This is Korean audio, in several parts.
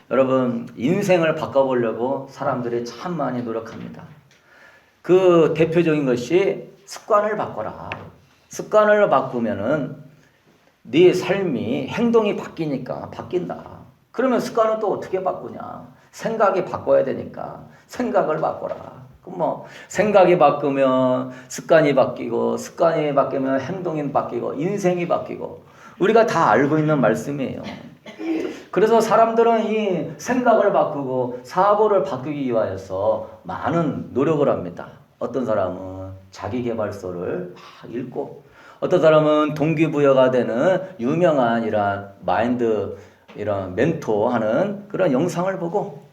여러분, 인생을 바꿔보려고 사람들이 참 많이 노력합니다. 그 대표적인 것이 습관을 바꿔라. 습관을 바꾸면은 네 삶이 행동이 바뀌니까 바뀐다. 그러면 습관은 또 어떻게 바꾸냐? 생각이 바꿔야 되니까 생각을 바꿔라. 그럼 뭐 생각이 바꾸면 습관이 바뀌고 습관이 바뀌면 행동이 바뀌고 인생이 바뀌고 우리가 다 알고 있는 말씀이에요. 그래서 사람들은 이 생각을 바꾸고 사고를 바꾸기 위하여서 많은 노력을 합니다. 어떤 사람은 자기계발서를 막 읽고 어떤 사람은 동기부여가 되는 유명한 이런 마인드 이런 멘토 하는 그런 영상을 보고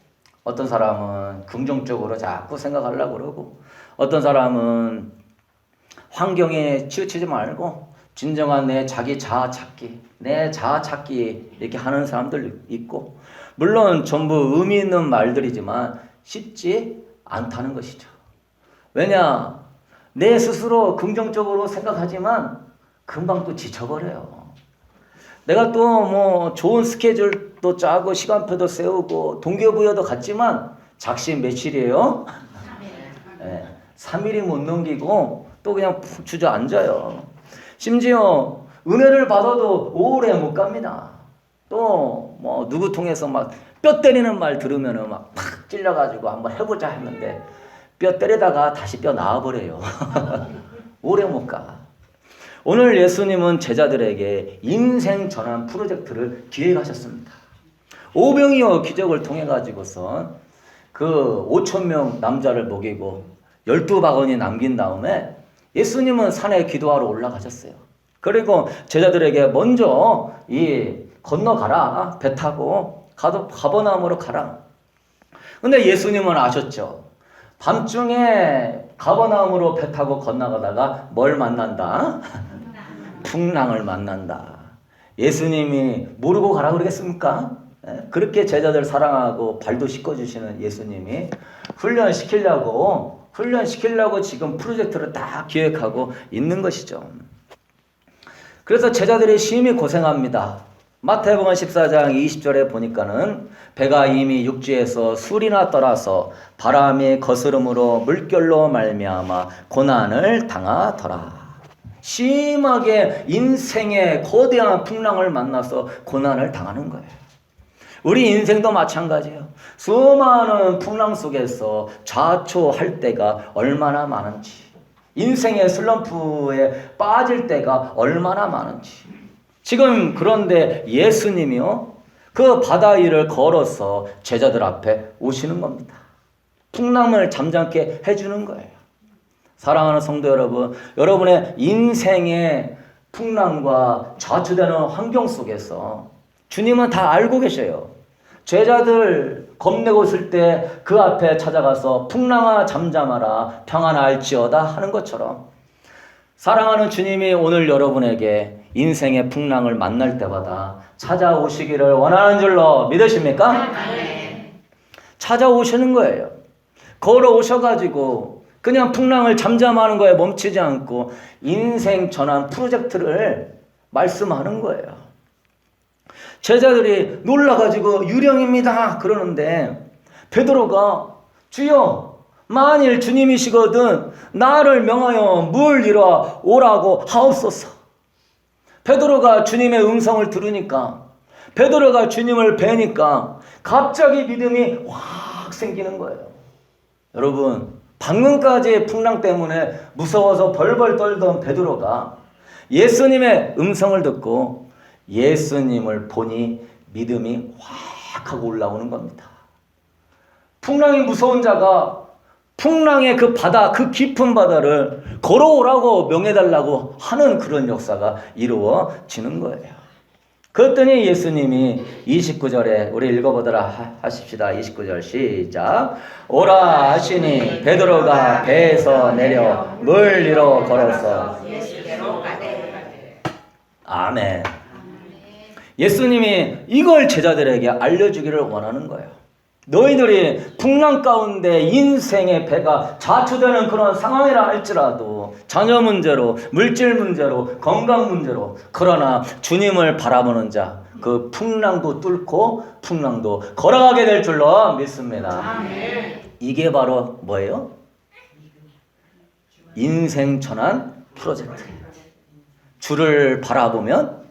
어떤 사람은 긍정적으로 자꾸 생각하려고 그러고 어떤 사람은 환경에 치우치지 말고 진정한 내 자기 자아 찾기, 내 자아 찾기 이렇게 하는 사람들 있고 물론 전부 의미 있는 말들이지만 쉽지 않다는 것이죠. 왜냐? 내 스스로 긍정적으로 생각하지만 금방 또 지쳐버려요. 내가 또 뭐 좋은 스케줄도 짜고 시간표도 세우고 동기부여도 갖지만 작심 며칠이에요? 3일이 못 넘기고 또 그냥 푹 주저앉아요. 심지어 은혜를 받아도 오래 못 갑니다. 또 뭐 누구 통해서 막 뼈 때리는 말 들으면은 막 팍 찔려가지고 한번 해보자 했는데 뼈 때리다가 다시 뼈 나와버려요. 오래 못 가. 오늘 예수님은 제자들에게 인생 전환 프로젝트를 기획하셨습니다. 오병이어 기적을 통해 가지고서 그 5,000명 남자를 먹이고 12바구니 남긴 다음에 예수님은 산에 기도하러 올라가셨어요. 그리고 제자들에게 먼저 건너가라. 배 타고 가버나움으로 가라. 근데 예수님은 아셨죠. 밤중에 가버나움으로 배 타고 건너가다가 뭘 만난다? 풍랑을 만난다. 예수님이 모르고 가라 그러겠습니까? 그렇게 제자들 사랑하고 발도 씻겨주시는 예수님이 훈련시키려고 지금 프로젝트를 딱 기획하고 있는 것이죠. 그래서 제자들이 심히 고생합니다. 마태복음 14장 20절에 보니까는 배가 이미 육지에서 술이나 떠나서 바람이 거스름으로 물결로 말미암아 고난을 당하더라. 심하게 인생의 거대한 풍랑을 만나서 고난을 당하는 거예요. 우리 인생도 마찬가지예요. 수많은 풍랑 속에서 좌초할 때가 얼마나 많은지, 인생의 슬럼프에 빠질 때가 얼마나 많은지. 지금 그런데 예수님이요, 그 바다 위를 걸어서 제자들 앞에 오시는 겁니다. 풍랑을 잠잠케 해주는 거예요. 사랑하는 성도 여러분, 여러분의 인생의 풍랑과 좌초되는 환경 속에서 주님은 다 알고 계셔요. 제자들 겁내고 있을 때 그 앞에 찾아가서 풍랑아 잠잠하라 평안할지어다 하는 것처럼 사랑하는 주님이 오늘 여러분에게 인생의 풍랑을 만날 때마다 찾아오시기를 원하는 줄로 믿으십니까? 찾아오시는 거예요. 걸어오셔가지고 그냥 풍랑을 잠잠하는 거에 멈추지 않고 인생 전환 프로젝트를 말씀하는 거예요. 제자들이 놀라가지고 유령입니다 그러는데 베드로가 주여 만일 주님이시거든 나를 명하여 물 이라 오라고 하옵소서. 베드로가 주님의 음성을 들으니까 베드로가 주님을 뵈니까 갑자기 믿음이 확 생기는 거예요. 여러분 방금까지의 풍랑 때문에 무서워서 벌벌 떨던 베드로가 예수님의 음성을 듣고 예수님을 보니 믿음이 확 하고 올라오는 겁니다. 풍랑이 무서운 자가 풍랑의 그 바다, 그 깊은 바다를 걸어오라고 명해달라고 하는 그런 역사가 이루어지는 거예요. 그랬더니 예수님이 29절에 우리 읽어보도록 하십시다. 29절 시작. 오라 하시니 베드로가 배에서 내려 물 위로 걸어서 아멘. 예수님이 이걸 제자들에게 알려주기를 원하는 거예요. 너희들이 풍랑 가운데 인생의 배가 좌초되는 그런 상황이라 할지라도 자녀 문제로, 물질 문제로, 건강 문제로 그러나 주님을 바라보는 자 그 풍랑도 뚫고 풍랑도 걸어가게 될 줄로 믿습니다. 이게 바로 뭐예요? 인생 전환 프로젝트. 주를 바라보면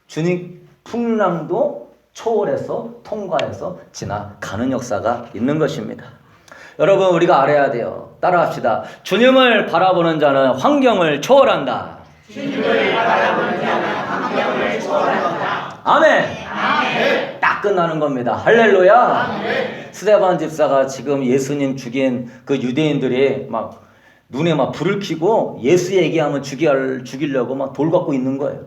주님 풍랑도 초월해서 통과해서 지나가는 역사가 있는 것입니다. 여러분, 우리가 알아야 돼요. 따라합시다. 주님을 바라보는 자는 환경을 초월한다. 주님을 바라보는 자는 환경을 초월한다. 아멘. 아멘. 딱 끝나는 겁니다. 할렐루야. 아멘. 스데반 집사가 지금 예수님 죽인 그 유대인들이 막 눈에 막 불을 켜고 예수 얘기하면 죽이려고 막 돌 갖고 있는 거예요.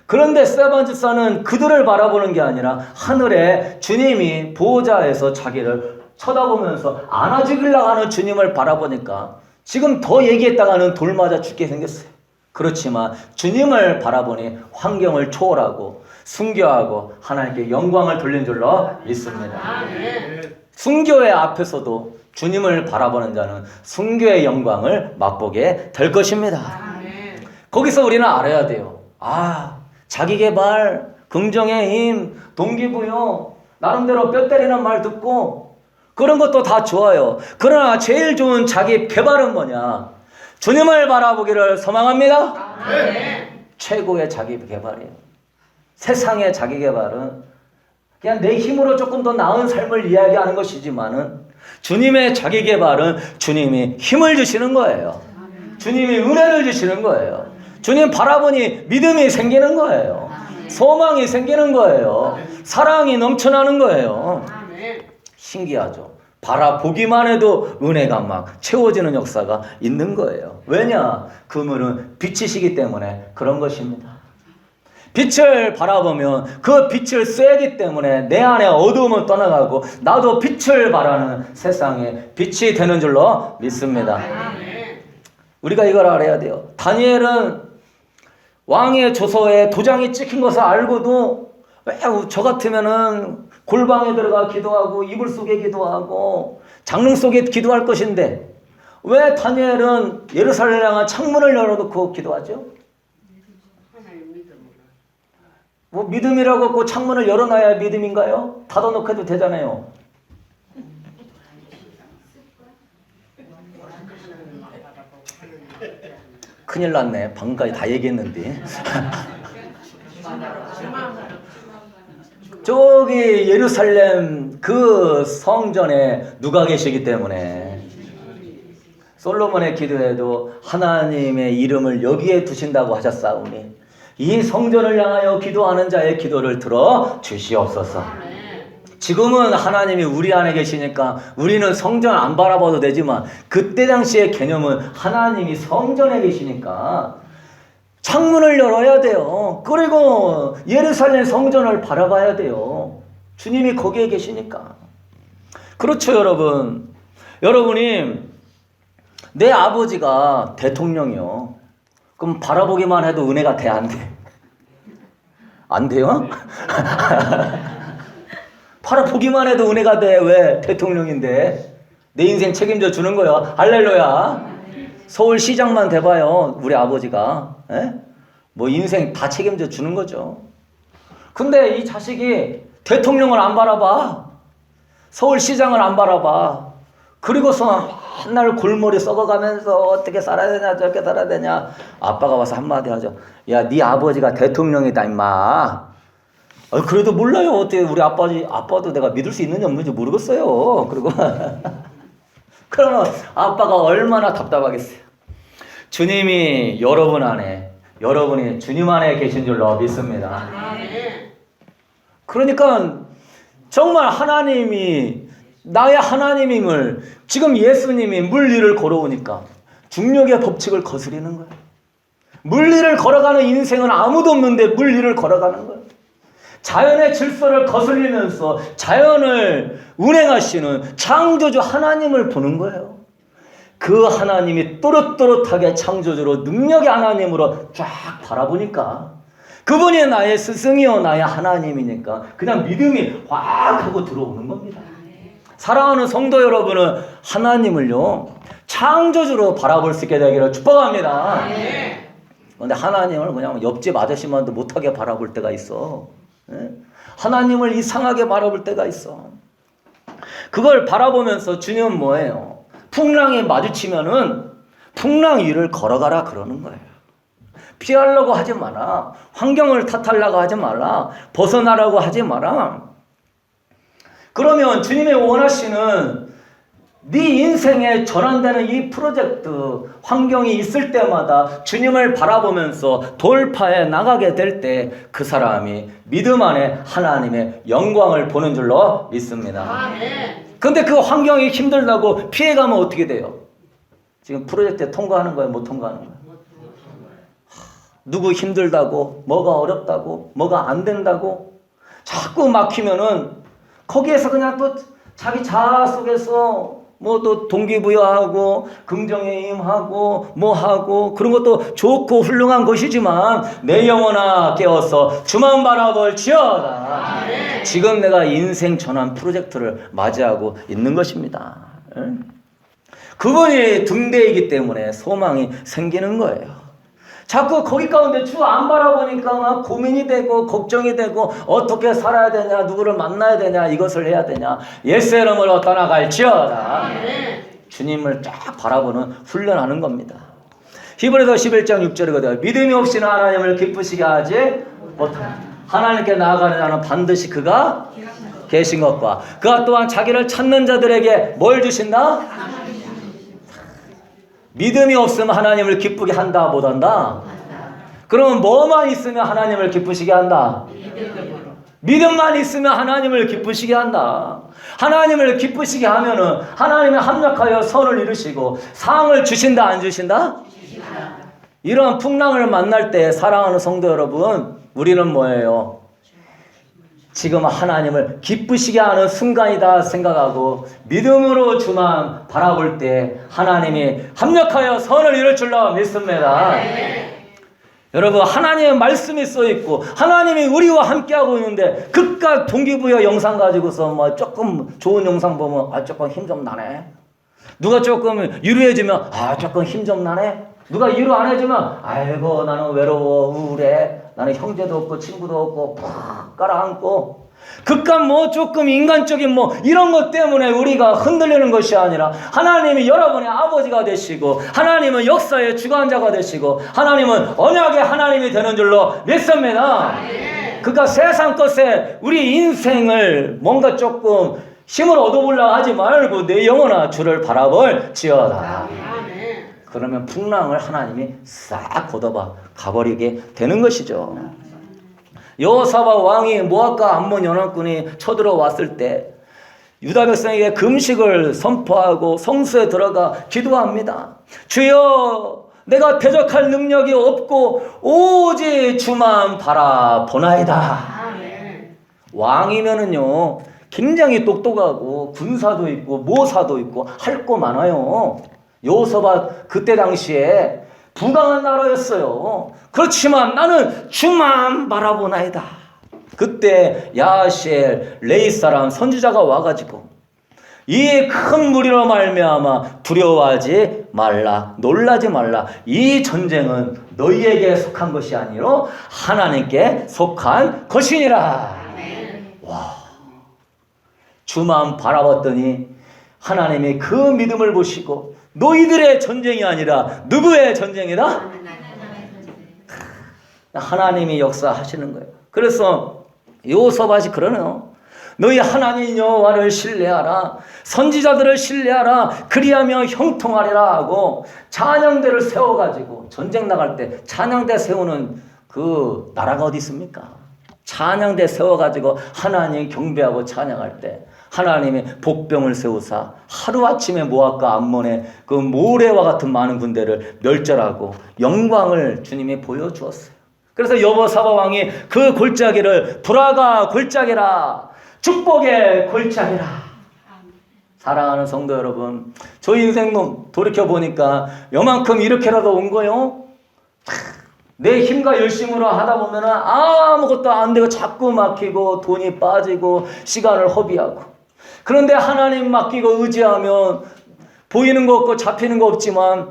그런데 스데반 집사는 그들을 바라보는 게 아니라 하늘에 주님이 보호자에서 자기를 쳐다보면서 안아 죽이려고 하는 주님을 바라보니까 지금 더 얘기했다가는 돌 맞아 죽게 생겼어요. 그렇지만 주님을 바라보니 환경을 초월하고 순교하고 하나님께 영광을 돌린 줄로 믿습니다. 순교의 앞에서도 주님을 바라보는 자는 순교의 영광을 맛보게 될 것입니다. 거기서 우리는 알아야 돼요. 자기개발, 긍정의 힘, 동기부여, 나름대로 뼈 때리는 말 듣고 그런 것도 다 좋아요. 그러나 제일 좋은 자기 개발은 뭐냐? 주님을 바라보기를 소망합니다. 최고의 자기 개발이에요. 세상의 자기 개발은 그냥 내 힘으로 조금 더 나은 삶을 이야기하는 것이지만은 주님의 자기 개발은 주님이 힘을 주시는 거예요. 주님이 은혜를 주시는 거예요. 주님 바라보니 믿음이 생기는 거예요. 소망이 생기는 거예요. 사랑이 넘쳐나는 거예요. 신기하죠. 바라보기만 해도 은혜가 막 채워지는 역사가 있는 거예요. 왜냐? 그분은 빛이시기 때문에 그런 것입니다. 빛을 바라보면 그 빛을 쐬기 때문에 내 안에 어두움은 떠나가고 나도 빛을 바라는 세상에 빛이 되는 줄로 믿습니다. 우리가 이걸 알아야 돼요. 다니엘은 왕의 조서에 도장이 찍힌 것을 알고도 왜 저 같으면은 골방에 들어가 기도하고 이불 속에 기도하고 장롱 속에 기도할 것인데 왜 다니엘은 예루살렘 향한 창문을 열어놓고 기도하죠? 뭐 믿음이라고 그 창문을 열어놔야 믿음인가요? 닫아놓고 해도 되잖아요. 큰일 났네. 방금까지 다 얘기했는데. 저기 예루살렘 그 성전에 누가 계시기 때문에 솔로몬의 기도에도 하나님의 이름을 여기에 두신다고 하셨사오니 이 성전을 향하여 기도하는 자의 기도를 들어 주시옵소서. 지금은 하나님이 우리 안에 계시니까 우리는 성전 안 바라봐도 되지만 그때 당시의 개념은 하나님이 성전에 계시니까 창문을 열어야 돼요. 그리고 예루살렘 성전을 바라봐야 돼요. 주님이 거기에 계시니까. 그렇죠, 여러분. 여러분이 내 아버지가 대통령이요. 그럼 바라보기만 해도 은혜가 돼, 안 돼? 안 돼요? 바라보기만 해도 은혜가 돼. 왜? 대통령인데. 내 인생 책임져 주는 거예요. 할렐루야. 서울시장만 돼봐요. 우리 아버지가. 에? 뭐 인생 다 책임져 주는 거죠. 근데 이 자식이 대통령을 안 바라봐. 서울시장을 안 바라봐. 그리고서 맨날 골머리 썩어가면서 어떻게 살아야 되냐 저렇게 살아야 되냐. 아빠가 와서 한마디 하죠. 야, 네 아버지가 대통령이다 임마. 그래도 몰라요. 어떻게 우리 아빠도 내가 믿을 수 있는지 없는지 모르겠어요. 그리고 그러면 아빠가 얼마나 답답하겠어요. 주님이 여러분 안에, 여러분이 주님 안에 계신 줄로 믿습니다. 그러니까 정말 하나님이 나의 하나님임을 지금 예수님이 물리를 걸어오니까 중력의 법칙을 거스리는 거예요. 물리를 걸어가는 인생은 아무도 없는데 물리를 걸어가는 거예요. 자연의 질서를 거슬리면서 자연을 운행하시는 창조주 하나님을 보는 거예요. 그 하나님이 또렷또렷하게 창조주로 능력의 하나님으로 쫙 바라보니까 그분이 나의 스승이요 나의 하나님이니까 그냥 믿음이 확 하고 들어오는 겁니다. 사랑하는 성도 여러분은 하나님을요 창조주로 바라볼 수 있게 되기를 축복합니다. 그런데 하나님을 그냥 옆집 아저씨만도 못하게 바라볼 때가 있어. 하나님을 이상하게 바라볼 때가 있어. 그걸 바라보면서 주님은 뭐예요? 풍랑이 마주치면은 풍랑 위를 걸어가라 그러는 거예요. 피하려고 하지 마라. 환경을 탓하려고 하지 마라. 벗어나라고 하지 마라. 그러면 주님이 원하시는 네 인생에 전환되는 이 프로젝트 환경이 있을 때마다 주님을 바라보면서 돌파해 나가게 될 때 그 사람이 믿음 안에 하나님의 영광을 보는 줄로 믿습니다. 근데 그 환경이 힘들다고 피해가면 어떻게 돼요? 지금 프로젝트에 통과하는 거예요? 못 통과하는 거예요? 누구 힘들다고, 뭐가 어렵다고, 뭐가 안 된다고 자꾸 막히면은 거기에서 그냥 또 자기 자아 속에서 뭐 또 동기부여하고 긍정에 임하고 뭐 하고 그런 것도 좋고 훌륭한 것이지만 내 영혼아 깨어서 주만 바라볼지어다. 지금 내가 인생 전환 프로젝트를 맞이하고 있는 것입니다. 그분이 등대이기 때문에 소망이 생기는 거예요. 자꾸 거기 가운데 주 안 바라보니까 막 고민이 되고 걱정이 되고 어떻게 살아야 되냐, 누구를 만나야 되냐, 이것을 해야 되냐. 예수 이름으로 떠나갈지어다. 주님을 쫙 바라보는 훈련하는 겁니다. 히브리서 11장 6절이거든요. 믿음이 없이는 하나님을 기쁘시게 하지 못한다. 하나님께 나아가는 자는 반드시 그가 계신 것과 그가 또한 자기를 찾는 자들에게 뭘 주신다? 믿음이 없으면 하나님을 기쁘게 한다 못한다? 그러면 뭐만 있으면 하나님을 기쁘시게 한다? 믿음만 있으면 하나님을 기쁘시게 한다. 하나님을 기쁘시게 하면은 하나님이 합력하여 선을 이루시고 상을 주신다 안 주신다? 이런 풍랑을 만날 때 사랑하는 성도 여러분, 우리는 뭐예요? 지금 하나님을 기쁘시게 하는 순간이다 생각하고 믿음으로 주만 바라볼 때 하나님이 합력하여 선을 이룰 줄로 믿습니다. 여러분, 하나님의 말씀이 써있고 하나님이 우리와 함께하고 있는데 그깟 동기부여 영상 가지고서 뭐 조금 좋은 영상 보면 조금 힘 좀 나네. 누가 조금 위로해주면 조금 힘 좀 나네. 누가 위로 안 해주면 아이고 나는 외로워 우울해. 나는 형제도 없고 친구도 없고 푹 깔아앉고. 그깟 뭐 조금 인간적인 뭐 이런 것 때문에 우리가 흔들리는 것이 아니라 하나님이 여러분의 아버지가 되시고 하나님은 역사의 주관자가 되시고 하나님은 언약의 하나님이 되는 줄로 믿습니다. 그러니까 세상 것에 우리 인생을 뭔가 조금 힘을 얻어보려고 하지 말고 내 영혼아 주를 바라볼지어다. 그러면 풍랑을 하나님이 싹 걷어봐 가버리게 되는 것이죠. 여호사밧 왕이 모압과 암몬 연합군이 쳐들어왔을 때 유다 백성에게 금식을 선포하고 성수에 들어가 기도합니다. 주여, 내가 대적할 능력이 없고 오직 주만 바라보나이다. 왕이면은요 굉장히 똑똑하고 군사도 있고 모사도 있고 할 거 많아요. 여호사밧 그때 당시에 부강한 나라였어요. 그렇지만 나는 주만 바라보나이다. 그때 야하시엘 레이 사람 선지자가 와가지고 이 큰 무리로 말미암아 두려워하지 말라, 놀라지 말라. 이 전쟁은 너희에게 속한 것이 아니로 하나님께 속한 것이니라. 와, 주만 바라봤더니 하나님이 그 믿음을 보시고 너희들의 전쟁이 아니라 누구의 전쟁이다? 하나님이 역사하시는 거예요. 그래서 여호사밧이 그러네요. 너희 하나님 여호와를 신뢰하라. 선지자들을 신뢰하라. 그리하며 형통하리라 하고 찬양대를 세워가지고 전쟁 나갈 때 찬양대 세우는 그 나라가 어디 있습니까? 찬양대 세워가지고 하나님 경배하고 찬양할 때 하나님의 복병을 세우사 하루아침에 모압과 암몬의 그 모래와 같은 많은 군대를 멸절하고 영광을 주님이 보여주었어요. 그래서 여호사밧 왕이 그 골짜기를 불화가 골짜기라, 축복의 골짜기라. 사랑하는 성도 여러분, 저 인생 돌이켜보니까 요만큼 이렇게라도 온 거요. 내 힘과 열심으로 하다 보면 아무것도 안 되고 자꾸 막히고 돈이 빠지고 시간을 허비하고. 그런데 하나님 맡기고 의지하면 보이는 거 없고 잡히는 거 없지만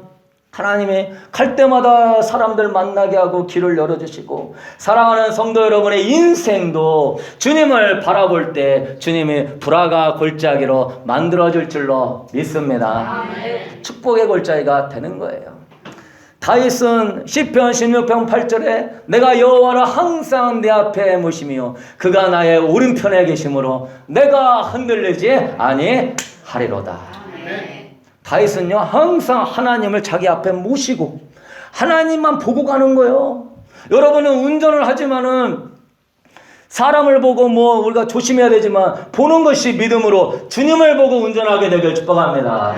하나님이 갈 때마다 사람들 만나게 하고 길을 열어주시고 사랑하는 성도 여러분의 인생도 주님을 바라볼 때 주님이 불화가 골짜기로 만들어줄 줄로 믿습니다. 축복의 골짜기가 되는 거예요. 다윗은 시편 16편 8절에 내가 여호와를 항상 내 앞에 모시며 그가 나의 오른편에 계심으로 내가 흔들리지 아니하리로다. 다윗은요 항상 하나님을 자기 앞에 모시고 하나님만 보고 가는 거예요. 여러분은 운전을 하지만은 사람을 보고 뭐 우리가 조심해야 되지만 보는 것이 믿음으로 주님을 보고 운전하게 되길 축복합니다.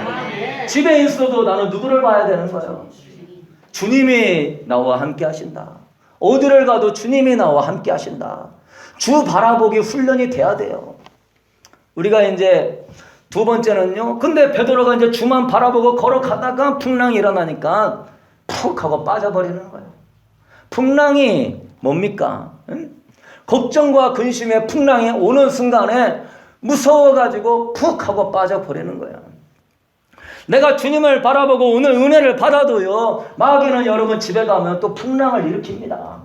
집에 있어도 나는 누구를 봐야 되는 거예요? 주님이 나와 함께 하신다. 어디를 가도 주님이 나와 함께 하신다. 주 바라보기 훈련이 돼야 돼요. 우리가 이제 두 번째는요. 근데 베드로가 이제 주만 바라보고 걸어가다가 풍랑이 일어나니까 푹 하고 빠져버리는 거예요. 풍랑이 뭡니까? 응? 걱정과 근심의 풍랑이 오는 순간에 무서워가지고 푹 하고 빠져버리는 거예요. 내가 주님을 바라보고 오늘 은혜를 받아도요. 마귀는 여러분 집에 가면 또 풍랑을 일으킵니다.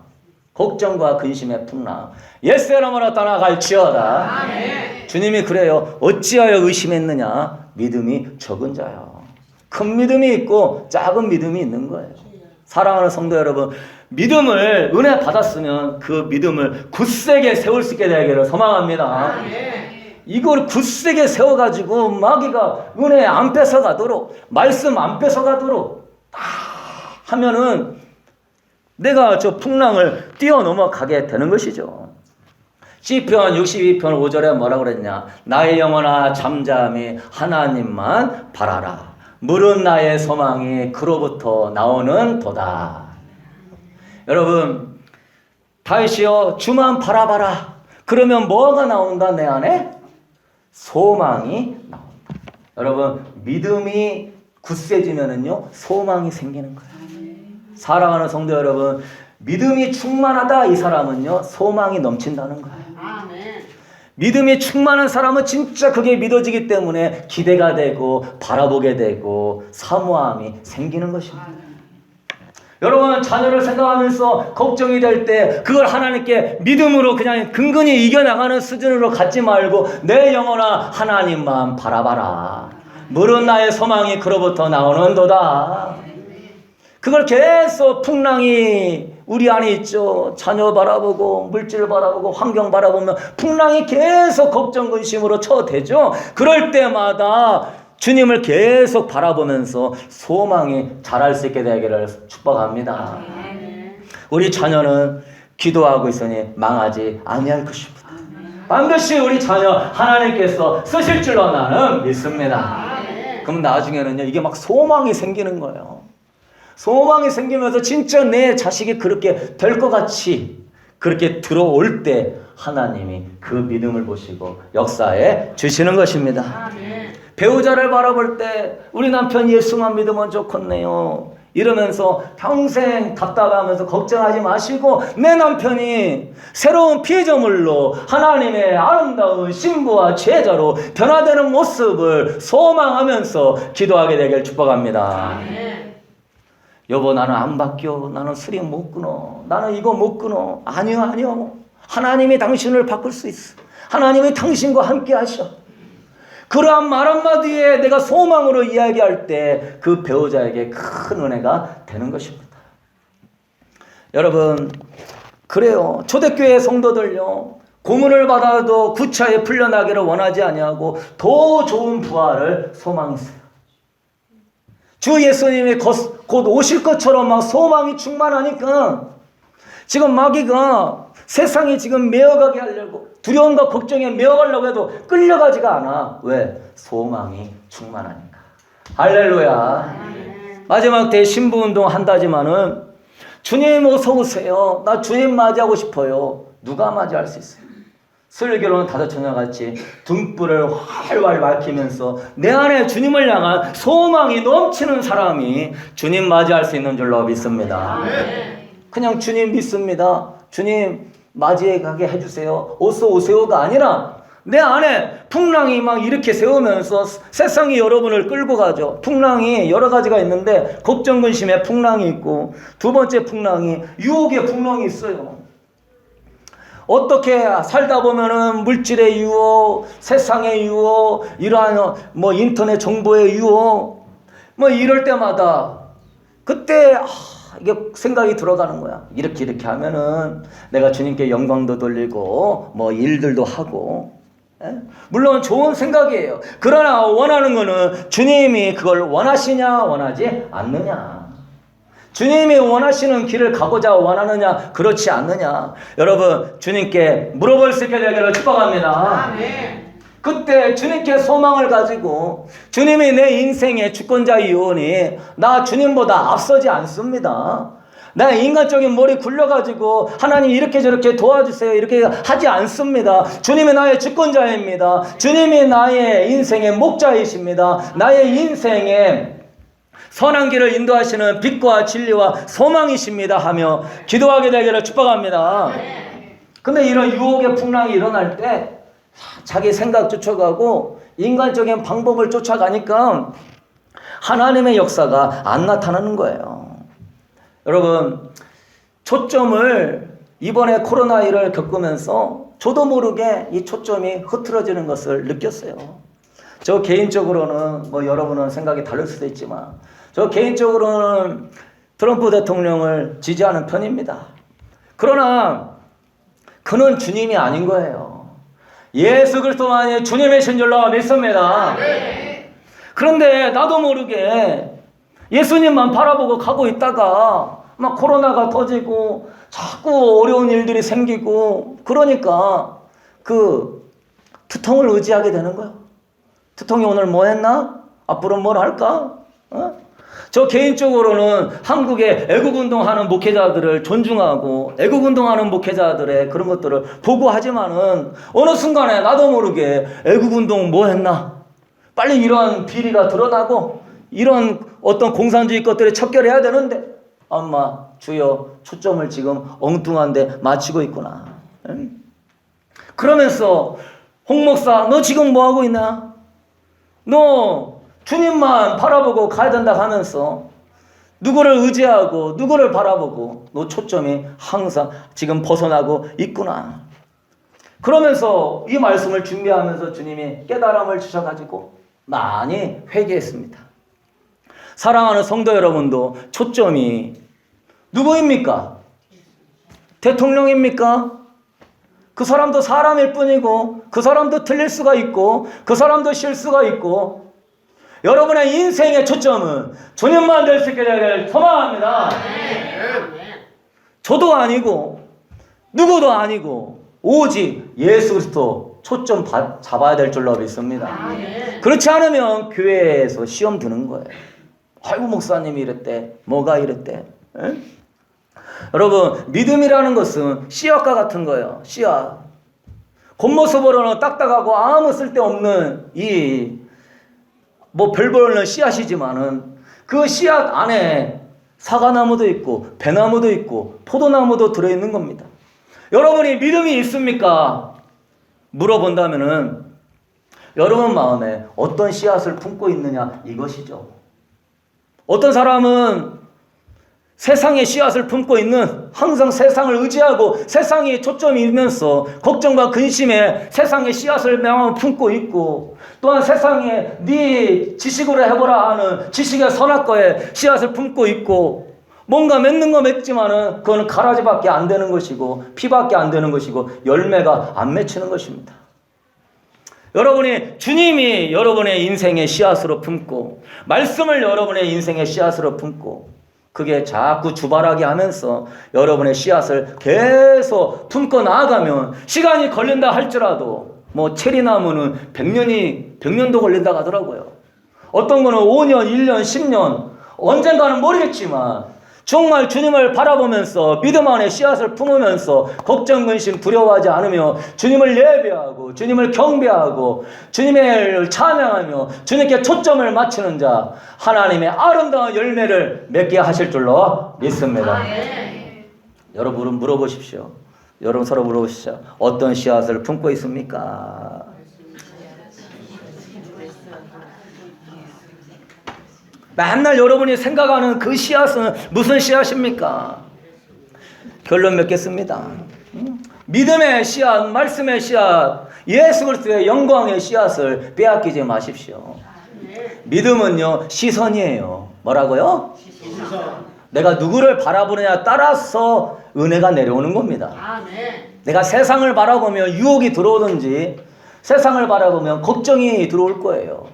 걱정과 근심의 풍랑. 옛사람으로 떠나갈지어다. 아멘. 주님이 그래요. 어찌하여 의심했느냐? 믿음이 적은 자요. 큰 믿음이 있고 작은 믿음이 있는 거예요. 사랑하는 성도 여러분, 믿음을 은혜 받았으면 그 믿음을 굳세게 세울 수 있게 되기를 소망합니다. 아멘. 이걸 굳세게 세워가지고 마귀가 은혜 안 뺏어가도록 말씀 안 뺏어가도록 하면은 내가 저 풍랑을 뛰어넘어가게 되는 것이죠. 시편 62편 5절에 뭐라 그랬냐? 나의 영혼아 잠잠히 하나님만 바라라. 물은 나의 소망이 그로부터 나오는 도다. 여러분 다윗이여 주만 바라봐라. 그러면 뭐가 나온다 내 안에? 소망이 나온다. 여러분 믿음이 굳세지면은요 소망이 생기는 거예요. 사랑하는 성도 여러분, 믿음이 충만하다 이 사람은요 소망이 넘친다는 거예요. 믿음이 충만한 사람은 진짜 그게 믿어지기 때문에 기대가 되고 바라보게 되고 사모함이 생기는 것입니다. 여러분 자녀를 생각하면서 걱정이 될 때 그걸 하나님께 믿음으로 그냥 근근히 이겨나가는 수준으로 갖지 말고 내 영혼아 하나님만 바라봐라. 물은 나의 소망이 그로부터 나오는도다. 그걸 계속 풍랑이 우리 안에 있죠. 자녀 바라보고 물질 바라보고 환경 바라보면 풍랑이 계속 걱정 근심으로 쳐대죠. 그럴 때마다 주님을 계속 바라보면서 소망이 자랄 수 있게 되기를 축복합니다. 우리 자녀는 기도하고 있으니 망하지 아니할 것입니다. 반드시 우리 자녀 하나님께서 쓰실 줄로 나는 믿습니다. 그럼 나중에는요 이게 막 소망이 생기는 거예요. 소망이 생기면서 진짜 내 자식이 그렇게 될 것 같이 그렇게 들어올 때 하나님이 그 믿음을 보시고 역사에 주시는 것입니다. 아멘. 배우자를 바라볼 때 우리 남편 예수만 믿으면 좋겠네요. 이러면서 평생 답답하면서 걱정하지 마시고 내 남편이 새로운 피조물로 하나님의 아름다운 신부와 제자로 변화되는 모습을 소망하면서 기도하게 되길 축복합니다. 아멘. 여보 나는 안 바뀌어. 나는 술이 못 끊어. 나는 이거 못 끊어. 아니요. 하나님이 당신을 바꿀 수 있어. 하나님이 당신과 함께 하셔. 그러한 말 한마디에 내가 소망으로 이야기할 때 그 배우자에게 큰 은혜가 되는 것입니다. 여러분 그래요. 초대교회 성도들요. 고문을 받아도 구차에 풀려나기를 원하지 아니하고 더 좋은 부활을 소망했어요. 주 예수님이 곧 오실 것처럼 막 소망이 충만하니까 지금 마귀가 세상이 지금 메어가게 하려고 두려움과 걱정에 메어가려고 해도 끌려가지가 않아. 왜? 소망이 충만하니까. 할렐루야. 마지막 때 신부운동 한다지만은 주님 어서 오세요. 나 주님 맞이하고 싶어요. 누가 맞이할 수 있어요? 설교로는 다섯처녀같이 등불을 활활 밝히면서 내 안에 주님을 향한 소망이 넘치는 사람이 주님 맞이할 수 있는 줄로 믿습니다. 그냥 주님 믿습니다. 주님 맞이해 가게 해주세요. 어서 오세요가 아니라 내 안에 풍랑이 막 이렇게 세우면서 세상이 여러분을 끌고 가죠. 풍랑이 여러 가지가 있는데 걱정 근심의 풍랑이 있고, 두 번째 풍랑이 유혹의 풍랑이 있어요. 어떻게 살다 보면은 물질의 유혹, 세상의 유혹, 이러한 뭐 인터넷 정보의 유혹, 뭐 이럴 때마다 그때 이게 생각이 들어가는 거야. 이렇게 하면은 내가 주님께 영광도 돌리고 뭐 일들도 하고. 물론 좋은 생각이에요. 그러나 원하는 거는 주님이 그걸 원하시냐 원하지 않느냐. 주님이 원하시는 길을 가고자 원하느냐 그렇지 않느냐. 여러분 주님께 물어볼 수 있게 되기를 축복합니다. 아멘. 그때 주님께 소망을 가지고 주님이 내 인생의 주권자이오니 나 주님보다 앞서지 않습니다. 나 인간적인 머리 굴려가지고 하나님 이렇게 저렇게 도와주세요 이렇게 하지 않습니다. 주님이 나의 주권자입니다. 주님이 나의 인생의 목자이십니다. 나의 인생의 선한 길을 인도하시는 빛과 진리와 소망이십니다 하며 기도하게 되기를 축복합니다. 근데 이런 유혹의 풍랑이 일어날 때 자기 생각 쫓아가고 인간적인 방법을 쫓아가니까 하나님의 역사가 안 나타나는 거예요. 여러분 초점을 이번에 코로나19를 겪으면서 저도 모르게 이 초점이 흐트러지는 것을 느꼈어요. 저 개인적으로는 뭐 여러분은 생각이 다를 수도 있지만 저 개인적으로는 트럼프 대통령을 지지하는 편입니다. 그러나 그는 주님이 아닌 거예요. 예수 그리스도만이 주님이신 줄로 믿습니다. 그런데 나도 모르게 예수님만 바라보고 가고 있다가 막 코로나가 터지고 자꾸 어려운 일들이 생기고 그러니까 그 두통을 의지하게 되는 거예요. 두통이 오늘 뭐 했나? 앞으로 뭘 할까? 저 개인적으로는 한국의 애국운동하는 목회자들을 존중하고 애국운동하는 목회자들의 그런 것들을 보고하지만은 어느 순간에 나도 모르게 애국운동 뭐 했나? 빨리 이런 비리가 드러나고 이런 어떤 공산주의 것들에 척결해야 되는데 엄마 주여 초점을 지금 엉뚱한데 맞추고 있구나. 그러면서 홍 목사 너 지금 뭐 하고 있나? 너 주님만 바라보고 가야 된다 하면서 누구를 의지하고 누구를 바라보고 너 초점이 항상 지금 벗어나고 있구나. 그러면서 이 말씀을 준비하면서 주님이 깨달음을 주셔가지고 많이 회개했습니다. 사랑하는 성도 여러분도 초점이 누구입니까? 대통령입니까? 그 사람도 사람일 뿐이고 그 사람도 틀릴 수가 있고 그 사람도 실수가 있고 여러분의 인생의 초점은 주님만 될 수 있게 되기를 소망합니다. 저도 아니고 누구도 아니고 오직 예수 그리스도 초점 잡아야 될 줄로 믿습니다. 그렇지 않으면 교회에서 시험 드는 거예요. 아이고 목사님이 이랬대 뭐가 이랬대. 에? 여러분 믿음이라는 것은 씨앗과 같은 거예요. 씨앗. 겉모습으로는 딱딱하고 아무 쓸데없는 이 뭐 별볼 없는 씨앗이지만은 그 씨앗 안에 사과나무도 있고 배나무도 있고 포도나무도 들어있는 겁니다. 여러분이 믿음이 있습니까? 물어본다면은 여러분 마음에 어떤 씨앗을 품고 있느냐 이것이죠. 어떤 사람은 세상의 씨앗을 품고 있는 항상 세상을 의지하고 세상에 초점이 있면서 걱정과 근심에 세상의 씨앗을 명함 품고 있고 또한 세상에 네 지식으로 해보라 하는 지식의 선악과에 씨앗을 품고 있고 뭔가 맺는 거 맺지만은 그거는 가라지밖에 안 되는 것이고 피밖에 안 되는 것이고 열매가 안 맺히는 것입니다. 여러분이 주님이 여러분의 인생의 씨앗으로 품고 말씀을 여러분의 인생의 씨앗으로 품고 그게 자꾸 주발하게 하면서 여러분의 씨앗을 계속 품고 나아가면 시간이 걸린다 할지라도 뭐 체리나무는 100년도 걸린다고 하더라고요. 어떤 거는 5년, 1년, 10년 언젠가는 모르겠지만 정말 주님을 바라보면서 믿음 안에 씨앗을 품으면서 걱정, 근심, 두려워하지 않으며 주님을 예배하고 주님을 경배하고 주님을 찬양하며 주님께 초점을 맞추는 자 하나님의 아름다운 열매를 맺게 하실 줄로 믿습니다. 여러분은 물어보십시오. 여러분 서로 물어보시죠. 어떤 씨앗을 품고 있습니까? 맨날 여러분이 생각하는 그 씨앗은 무슨 씨앗입니까? 결론 맺겠습니다. 믿음의 씨앗, 말씀의 씨앗, 예수 그리스도의 영광의 씨앗을 빼앗기지 마십시오. 믿음은요, 시선이에요. 뭐라고요? 내가 누구를 바라보느냐 따라서 은혜가 내려오는 겁니다. 내가 세상을 바라보면 유혹이 들어오든지 세상을 바라보면 걱정이 들어올 거예요.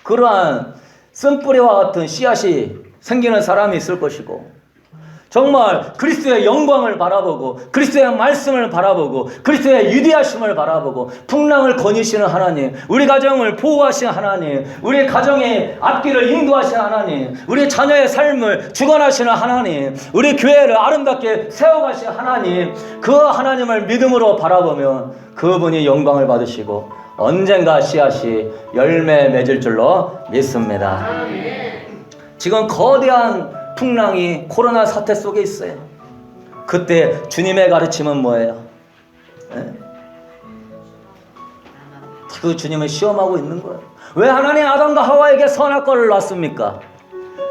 그러한 쓴뿌리와 같은 씨앗이 생기는 사람이 있을 것이고, 정말 그리스도의 영광을 바라보고 그리스도의 말씀을 바라보고 그리스도의 위대하심을 바라보고 풍랑을 거니시는 하나님, 우리 가정을 보호하시는 하나님, 우리 가정의 앞길을 인도하시는 하나님, 우리 자녀의 삶을 주관하시는 하나님, 우리 교회를 아름답게 세워가시는 하나님, 그 하나님을 믿음으로 바라보면 그분이 영광을 받으시고 언젠가 씨앗이 열매 맺을 줄로 믿습니다. 지금 거대한 풍랑이 코로나 사태 속에 있어요. 그때 주님의 가르침은 뭐예요? 네? 그 주님을 시험하고 있는 거예요. 왜 하나님 아담과 하와에게 선악과를 놨습니까?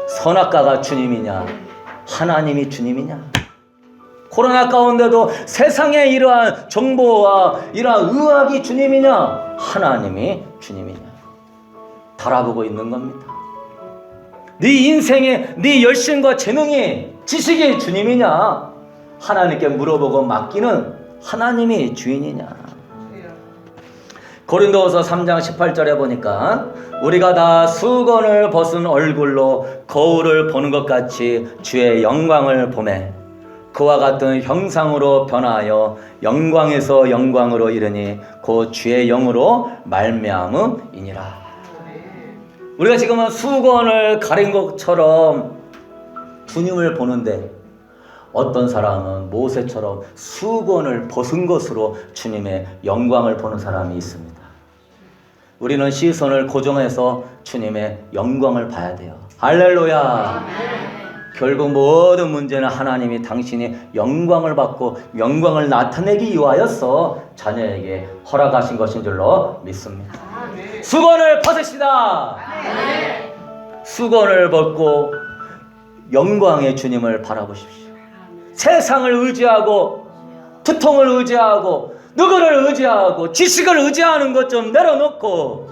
선악과가 주님이냐, 하나님이 주님이냐? 코로나 가운데도 세상의 이러한 정보와 이러한 의학이 주님이냐, 하나님이 주님이냐? 바라보고 있는 겁니다. 네 인생의 네 열심과 재능이 지식이 주님이냐, 하나님께 물어보고 맡기는 하나님이 주인이냐. 고린도후서 3장 18절에 보니까 우리가 다 수건을 벗은 얼굴로 거울을 보는 것 같이 주의 영광을 보매 그와 같은 형상으로 변하여 영광에서 영광으로 이르니 곧 주의 영으로 말미암음이니라. 우리가 지금은 수건을 가린 것처럼 주님을 보는데, 어떤 사람은 모세처럼 수건을 벗은 것으로 주님의 영광을 보는 사람이 있습니다. 우리는 시선을 고정해서 주님의 영광을 봐야 돼요. 할렐루야. 결국 모든 문제는 하나님이 당신이 영광을 받고 영광을 나타내기 위하여서 자녀에게 허락하신 것인 줄로 믿습니다. 수건을 벗으시다. 수건을 벗고 영광의 주님을 바라보십시오. 세상을 의지하고 두통을 의지하고 누구를 의지하고 지식을 의지하는 것 좀 내려놓고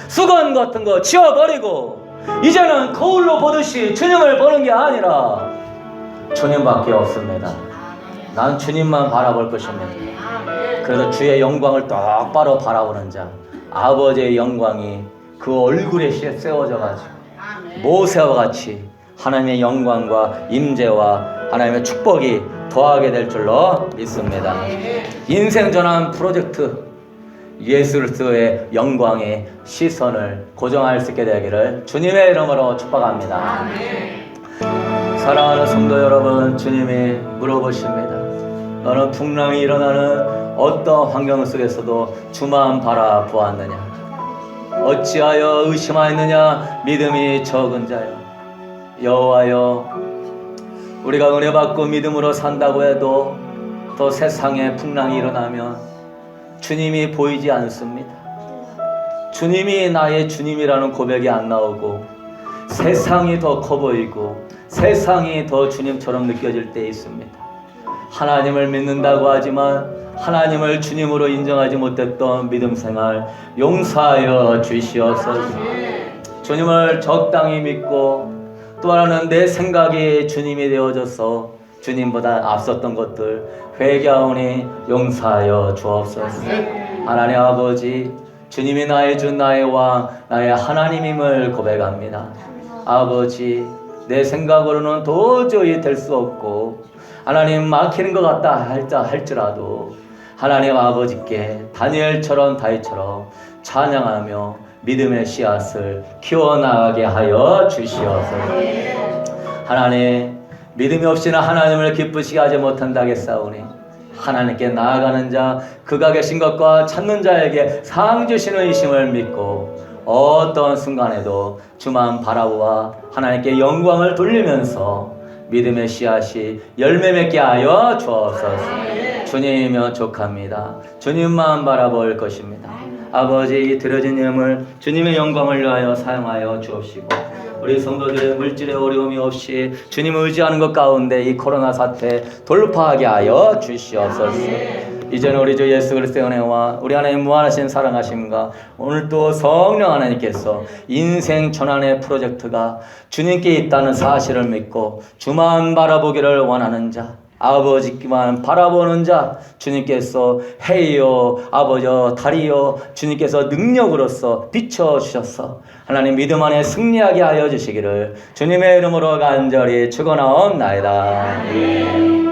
수건 같은 거 치워버리고 이제는 거울로 보듯이 주님을 보는 게 아니라 주님밖에 없습니다. 난 주님만 바라볼 것입니다. 그래서 주의 영광을 똑바로 바라보는 자, 아버지의 영광이 그 얼굴에 세워져 가지고 모세와 같이 하나님의 영광과 임재와 하나님의 축복이 더하게 될 줄로 믿습니다. 인생 전환 프로젝트, 예수 그리스도의 영광의 시선을 고정할 수 있게 되기를 주님의 이름으로 축복합니다. 사랑하는 성도 여러분, 주님이 물어보십니다. 너는 풍랑이 일어나는 어떤 환경 속에서도 주만 바라보았느냐? 어찌하여 의심하였느냐? 믿음이 적은 자여. 여호와여, 우리가 은혜 받고 믿음으로 산다고 해도 또 세상에 풍랑이 일어나면 주님이 보이지 않습니다. 주님이 나의 주님이라는 고백이 안 나오고 세상이 더 커 보이고 세상이 더 주님처럼 느껴질 때 있습니다. 하나님을 믿는다고 하지만 하나님을 주님으로 인정하지 못했던 믿음 생활 용서하여 주시옵소서. 주님을 적당히 믿고 또 하나는 내 생각이 주님이 되어져서 주님보다 앞섰던 것들 회개하오니 용서하여 주옵소서. 하나님 아버지, 주님이 나의 주, 나의 왕, 나의 하나님임을 고백합니다. 아버지, 내 생각으로는 도저히 될 수 없고 하나님 막히는 것 같다 할지라도 하나님 아버지께 다니엘처럼 다윗처럼 찬양하며 믿음의 씨앗을 키워나가게 하여 주시옵소서. 하나님, 믿음이 없이는 하나님을 기쁘시게 하지 못한다 하겠사오니 하나님께 나아가는 자, 그가 계신 것과 찾는 자에게 상 주시는 이심을 믿고 어떤 순간에도 주만 바라보아 하나님께 영광을 돌리면서 믿음의 씨앗이 열매 맺게 하여 주옵소서. 주님이면 족합니다. 주님만 바라볼 것입니다. 아버지 이 드려진 예물 주님의 영광을 위하여 사용하여 주옵시고 우리 성도들의 물질의 어려움이 없이 주님 의지하는 것 가운데 이 코로나 사태 돌파하게 하여 주시옵소서. 이제는 우리 주 예수 그리스도의 은혜와 우리 하나님 무한하신 사랑하심과 오늘 또 성령 하나님께서 인생 전환의 프로젝트가 주님께 있다는 사실을 믿고 주만 바라보기를 원하는 자, 아버지만 바라보는 자, 주님께서 해요 아버지여 달이여 주님께서 능력으로서 비춰주셔서 하나님 믿음 안에 승리하게 하여 주시기를 주님의 이름으로 간절히 축원하옵나이다.